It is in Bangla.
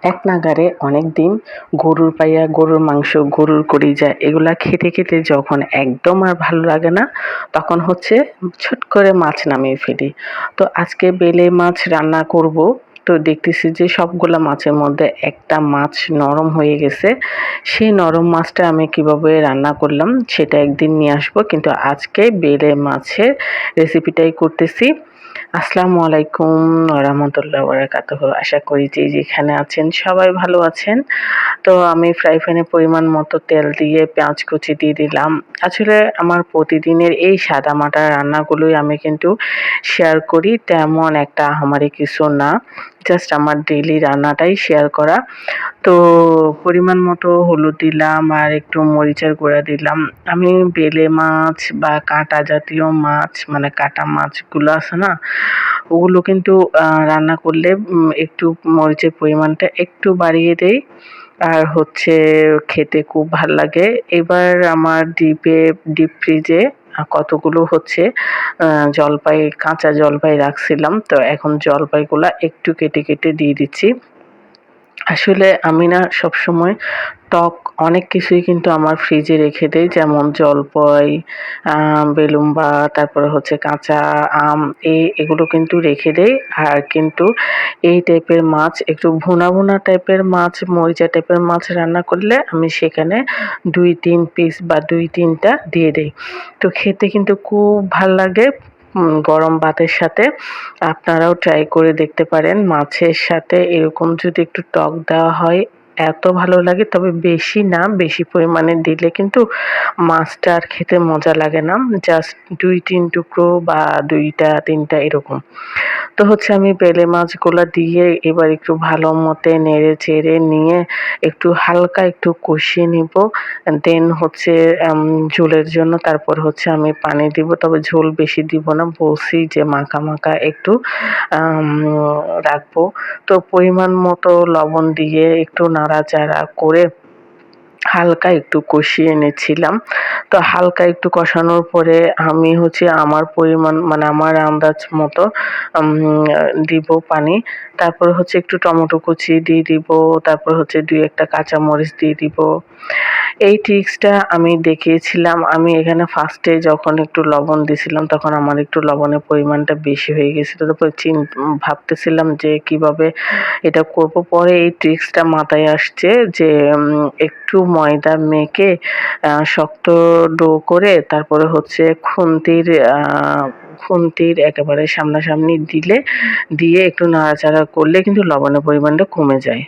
এক নাগাড়ে অনেকদিন গরুর পাইয়া, গরুর মাংস, গরুর কলিজা এগুলা খেতে, খেতে যখন একদম আর ভালো লাগে না, তখন হচ্ছে ছুট করে মাছ নামিয়ে ফেলি। তো আজকে বেলে মাছ রান্না করব। তো দেখতেছি যে সবগুলা মাছের মধ্যে একটা মাছ নরম হয়ে গেছে। সেই নরম মাছটা আমি কিভাবে রান্না করলাম সেটা একদিন নিয়ে আসবো। কিন্তু আজকে বেলে মাছের রেসিপিটাই করতেছি। আসসালামু আলাইকুম ওয়া রাহমাতুল্লাহি ওয়া বারাকাতুহু। আশা করি যে যেখানে আছেন সবাই ভালো আছেন। তো আমি ফ্রাই প্যানে পরিমাণ মতো তেল দিয়ে পেঁয়াজ কুচি দিয়ে দিলাম। আসলে আমার প্রতিদিনের এই সাদামাটা রান্নাগুলোই আমি কিন্তু শেয়ার করি। তেমন একটা আহামরি কিছু না। জাস্ট আমার ডেইলি রান্নাটাই শেয়ার করা। তো পরিমাণ মতো হলুদ দিলাম আর একটু মরিচের গুঁড়া দিলাম। আমি বেলে মাছ বা কাঁটা জাতীয় মাছ মানে কাটা মাছগুলো আছে না? ওগুলো কিন্তু রান্না করলে একটু মরিচের পরিমাণটা একটু বাড়িয়ে দেই। আর হচ্ছে খেতে খুব ভাল লাগে। এবার আমার ডিপ ফ্রিজে কতগুলো হচ্ছে আ কাঁচা জলপাই রাখছিলাম। তো এখন জলপাইগুলা একটু কেটে, কেটে দিয়ে দিচ্ছি। আসলে আমি না সবসময় টক অনেক কিছুই কিন্তু আমার ফ্রিজে রেখে দেই। যেমন জলপাই, আ বেলুম্বা, তারপরে হচ্ছে কাঁচা আম এগুলো কিন্তু রেখে দেই। আর কিন্তু এই টাইপের মাছ একটু ভুনা, ভুনা টাইপের মাছ, মরিচা টাইপের মাছ রান্না করলে আমি সেখানে ২-৩ পিস বা ২-৩ টা দিয়ে দেই। তো খেতে কিন্তু খুব ভাল লাগে গরম ভাতের সাথে। আপনারাও ট্রাই করে দেখতে পারেন। মাছের সাথে এরকম যদি একটু টক দেওয়া হয় এত ভালো লাগে। তবে বেশি না, বেশি পরিমাণে দিলে কিন্তু মাছটা আর খেতে মজা লাগে না। জাস্ট ২-৩ টুকরো বা ২ টা ৩ টা এরকম। তো হচ্ছে আমি বেলে মাছগুলা দিয়ে এবার একটু ভালো মতে নেড়ে-চেড়ে নিয়ে একটু হালকা একটু কষিয়ে নিবো। দেন হচ্ছে ঝোলের জন্য তারপর হচ্ছে আমি পানি দিব। তবে ঝোল বেশি দিব না। বলছি যে মাখা, মাখা একটু আম রাখবো। তো পরিমাণ মতো লবণ দিয়ে একটু নাড়াচাড়া করে হালকা একটু কষিয়ে নিচ্ছিলাম। তো হালকা একটু কষানোর পরে আমি হচ্ছে আমার পরিমাণ মানে আমার আন্দাজ মতো উম দিব পানি। তারপরে হচ্ছে একটু টমেটো কুচি দিয়ে দিব। তারপর হচ্ছে ২-১ টা কাঁচামরিচ দিয়ে দিব। এই ট্রিক্সটা আমি দেখিয়েছিলাম। আমি এখানে ফার্স্টে যখন একটু লবণ দিছিলাম তখন আমার একটু লবণের পরিমাণটা বেশি হয়ে গেছিল। তারপরে ভাবতেছিলাম যে কিভাবে এটা করব। পরে এই ট্রিক্সটা মাথায় আসছে যে একটু ময়দা মেখে শক্ত ডো করে তারপরে হচ্ছে খুন্তির একেবারে সামনাসামনি দিয়ে একটু নাড়াচাড়া করলে কিন্তু লবণের পরিমাণটা কমে যায়।